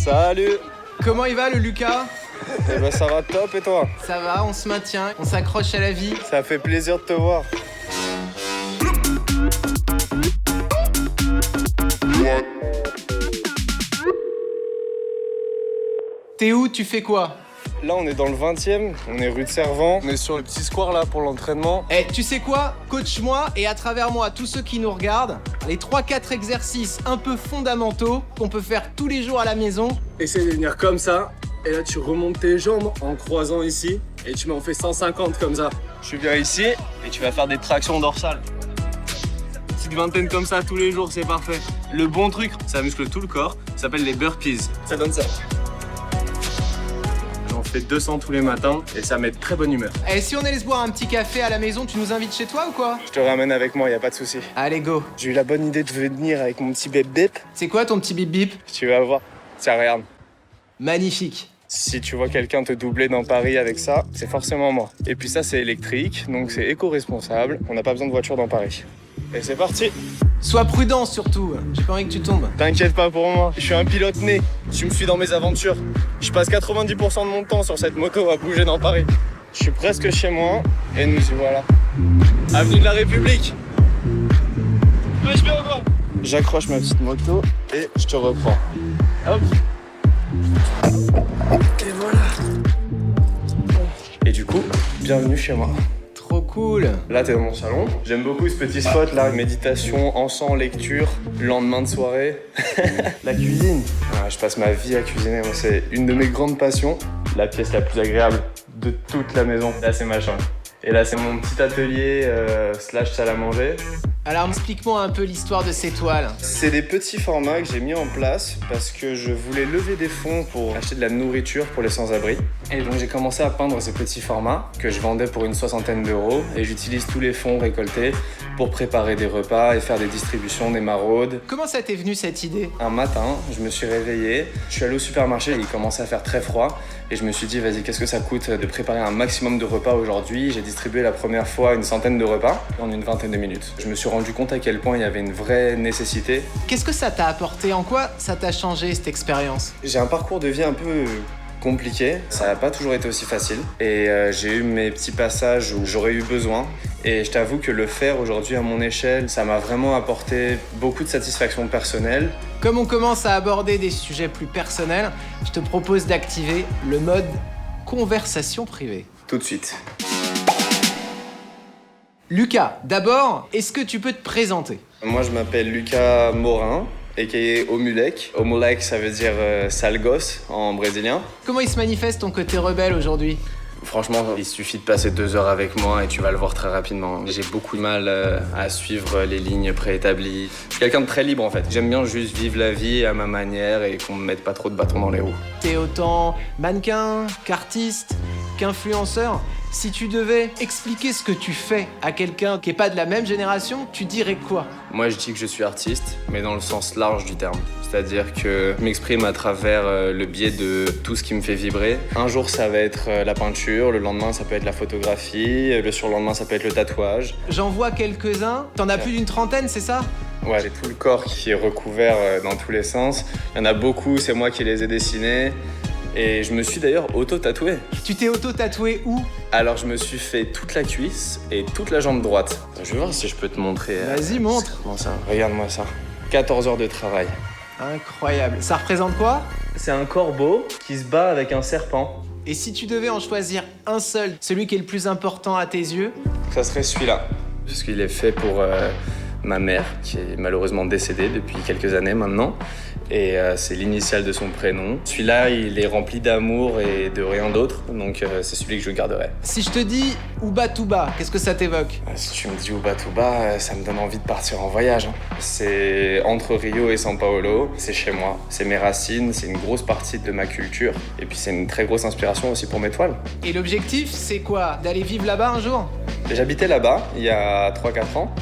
Salut. Comment il va le Lucas? Eh ben ça va top et toi? Ça va, on se maintient, on s'accroche à la vie. Ça fait plaisir de te voir. T'es où? Tu fais quoi? Là on est dans le 20e, on est rue de Servant. On est sur le petit square là pour l'entraînement. Eh, tu sais quoi? Coach-moi et à travers moi, tous ceux qui nous regardent, les 3-4 exercices un peu fondamentaux qu'on peut faire tous les jours à la maison. Essaye de venir comme ça. Et là tu remontes tes jambes en croisant ici. Et tu m'en fais 150 comme ça. Tu viens ici et tu vas faire des tractions dorsales. Une petite vingtaine comme ça tous les jours, c'est parfait. Le bon truc, ça muscle tout le corps, ça s'appelle les burpees. Ça donne ça. J'en fais 200 tous les matins et ça met de très bonne humeur. Eh, si on allait se boire un petit café à la maison, tu nous invites chez toi ou quoi? Je te ramène avec moi, y a pas de souci. Allez, go. J'ai eu la bonne idée de venir avec mon petit bip-bip. C'est quoi ton petit bip-bip? Tu vas voir. Tiens, regarde. Magnifique. Si tu vois quelqu'un te doubler dans Paris avec ça, c'est forcément moi. Et puis ça, c'est électrique, donc c'est éco-responsable. On n'a pas besoin de voiture dans Paris. Et c'est parti. Sois prudent surtout, j'ai pas envie que tu tombes. T'inquiète pas pour moi, je suis un pilote né. Tu me suis dans mes aventures. Je passe 90% de mon temps sur cette moto à bouger dans Paris. Je suis presque chez moi et nous y voilà. Avenue de la République. Wesh bien ou quoi? J'accroche ma petite moto et je te reprends. Hop. Et voilà. Et du coup, bienvenue chez moi. Trop cool. Là, t'es dans mon salon. J'aime beaucoup ce petit spot là. Méditation, encens, lecture, lendemain de soirée. La cuisine. Ah, je passe ma vie à cuisiner. Moi, c'est une de mes grandes passions. La pièce la plus agréable de toute la maison. Là, c'est ma chambre. Et là, c'est mon petit atelier slash salle à manger. Alors explique-moi un peu l'histoire de ces toiles. C'est des petits formats que j'ai mis en place parce que je voulais lever des fonds pour acheter de la nourriture pour les sans-abri. Et donc j'ai commencé à peindre ces petits formats que je vendais pour une 60aine d'euros. Et j'utilise tous les fonds récoltés pour préparer des repas et faire des distributions, des maraudes. Comment ça t'est venu cette idée? Un matin, je me suis réveillé, je suis allé au supermarché, il commençait à faire très froid. Et je me suis dit, vas-y, qu'est-ce que ça coûte de préparer un maximum de repas aujourd'hui? J'ai distribué la première fois une centaine de repas en une vingtaine de minutes. Je me suis rendu compte à quel point il y avait une vraie nécessité. Qu'est-ce que ça t'a apporté? En quoi ça t'a changé cette expérience? J'ai un parcours de vie un peu compliqué, ça n'a pas toujours été aussi facile. Et j'ai eu mes petits passages où j'aurais eu besoin. Et je t'avoue que le faire aujourd'hui à mon échelle, ça m'a vraiment apporté beaucoup de satisfaction personnelle. Comme on commence à aborder des sujets plus personnels, je te propose d'activer le mode conversation privée. Tout de suite. Lucas, d'abord, est-ce que tu peux te présenter? Moi, je m'appelle Lucas Morin, a.k.a. Omulek. Omulek, ça veut dire sale gosse en brésilien. Comment il se manifeste ton côté rebelle aujourd'hui? Franchement, il suffit de passer 2 heures avec moi et tu vas le voir très rapidement. J'ai beaucoup de mal à suivre les lignes préétablies. Je suis quelqu'un de très libre en fait. J'aime bien juste vivre la vie à ma manière et qu'on me mette pas trop de bâtons dans les roues. T'es autant mannequin, qu'artiste, qu'influenceur. Si tu devais expliquer ce que tu fais à quelqu'un qui est pas de la même génération, tu dirais quoi? Moi, je dis que je suis artiste, mais dans le sens large du terme. C'est-à-dire que je m'exprime à travers le biais de tout ce qui me fait vibrer. Un jour, ça va être la peinture, le lendemain, ça peut être la photographie, le surlendemain, ça peut être le tatouage. J'en vois quelques-uns. T'en as plus d'une trentaine, c'est ça? Ouais, j'ai tout le corps qui est recouvert dans tous les sens. Il y en a beaucoup, c'est moi qui les ai dessinés. Et je me suis d'ailleurs auto-tatoué. Tu t'es auto-tatoué où? Alors je me suis fait toute la cuisse et toute la jambe droite. Je vais voir si je peux te montrer. Vas-y, montre. Comment ça? Regarde-moi ça. 14 heures de travail. Incroyable. Ça représente quoi? C'est un corbeau qui se bat avec un serpent. Et si tu devais en choisir un seul, celui qui est le plus important à tes yeux? Ça serait celui-là. Parce qu'il est fait pour ma mère, qui est malheureusement décédée depuis quelques années maintenant. Et c'est l'initiale de son prénom. Celui-là, il est rempli d'amour et de rien d'autre, donc c'est celui que je garderai. Si je te dis Ubatuba, qu'est-ce que ça t'évoque? Si tu me dis Ubatuba, ça me donne envie de partir en voyage. C'est entre Rio et São Paulo, c'est chez moi, c'est mes racines, c'est une grosse partie de ma culture. Et puis c'est une très grosse inspiration aussi pour mes toiles. Et l'objectif, c'est quoi? D'aller vivre là-bas un jour? J'habitais là-bas il y a 3-4 ans.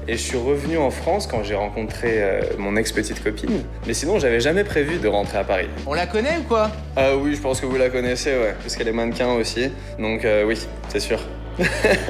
Et je suis revenu en France quand j'ai rencontré mon ex-petite copine. Mais sinon, j'avais jamais prévu de rentrer à Paris. On la connaît ou quoi? Ah oui, je pense que vous la connaissez, ouais. Parce qu'elle est mannequin aussi. Donc oui, c'est sûr.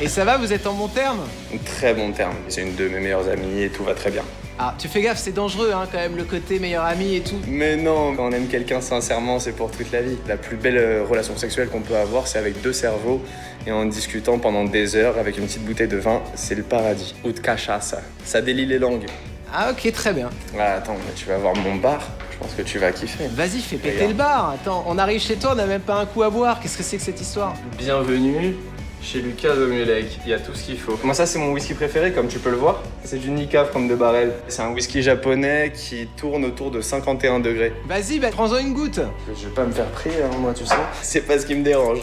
Et ça va, vous êtes en bon terme? Très bon terme. C'est une de mes meilleures amies et tout va très bien. Ah, tu fais gaffe, c'est dangereux, hein, quand même, le côté meilleur ami et tout. Mais non, quand on aime quelqu'un sincèrement, c'est pour toute la vie. La plus belle relation sexuelle qu'on peut avoir, c'est avec 2 cerveaux et en discutant pendant des heures avec une petite bouteille de vin, c'est le paradis. Ou de cachaça. Ça délie les langues. Ah, ok, très bien. Ah, attends, mais tu vas voir mon bar, je pense que tu vas kiffer. Vas-y, fais péter Regarde. le bar. Attends, on arrive chez toi, on n'a même pas un coup à boire. Qu'est-ce que c'est que cette histoire? Bienvenue chez Lucas Domulek, il y a tout ce qu'il faut. Moi ça c'est mon whisky préféré comme tu peux le voir. C'est du Nikka from de Barrel. C'est un whisky japonais qui tourne autour de 51 degrés. Vas-y, bah, prends-en une goutte. Je vais pas me faire prier hein, moi tu sais. C'est pas ce qui me dérange.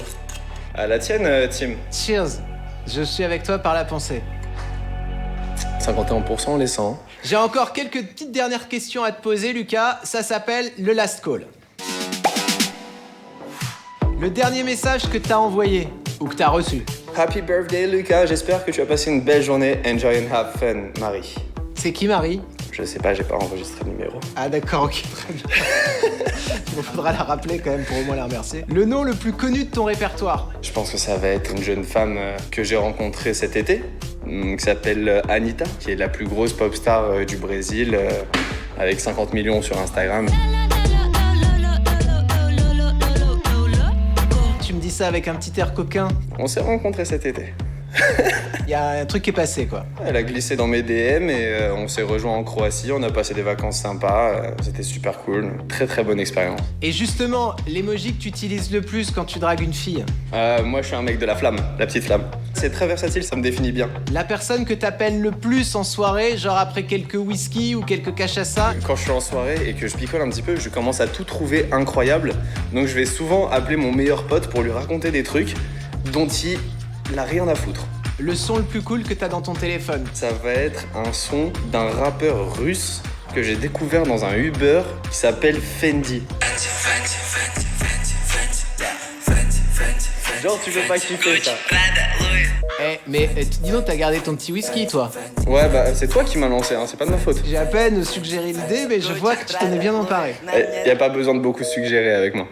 À la tienne Tim. Cheers. Je suis avec toi par la pensée. 51% les 100. J'ai encore quelques petites dernières questions à te poser, Lucas. Ça s'appelle le last call. Le dernier message que t'as envoyé ou que t'as reçu. Happy birthday Lucas, j'espère que tu as passé une belle journée. Enjoy and have fun, Marie. C'est qui, Marie? Je sais pas, j'ai pas enregistré le numéro. Ah d'accord, ok, très bien. Il faudra la rappeler quand même pour au moins la remercier. Le nom le plus connu de ton répertoire? Je pense que ça va être une jeune femme que j'ai rencontrée cet été, qui s'appelle Anitta, qui est la plus grosse pop star du Brésil, avec 50 millions sur Instagram. Tu me dis ça avec un petit air coquin. On s'est rencontrés cet été. Il y a un truc qui est passé, quoi. Elle a glissé dans mes DM et on s'est rejoint en Croatie, on a passé des vacances sympas, c'était super cool, très très bonne expérience. Et justement, l'emoji que tu utilises le plus quand tu dragues une fille? Moi je suis un mec de la flamme, la petite flamme. C'est très versatile, ça me définit bien. La personne que t'appelles le plus en soirée, genre après quelques whisky ou quelques cachaça? Quand je suis en soirée et que je picole un petit peu, je commence à tout trouver incroyable. Donc je vais souvent appeler mon meilleur pote pour lui raconter des trucs dont il n'a rien à foutre. Le son le plus cool que t'as dans ton téléphone? Ça va être un son d'un rappeur russe que j'ai découvert dans un Uber qui s'appelle Fendi. Genre tu peux pas kiffer ça. Mais dis donc, t'as gardé ton petit whisky, toi? Ouais bah c'est toi qui m'as lancé, hein, c'est pas de ma faute. J'ai à peine suggéré l'idée, mais je vois que tu t'en es bien emparé. Y a pas besoin de beaucoup suggérer avec moi.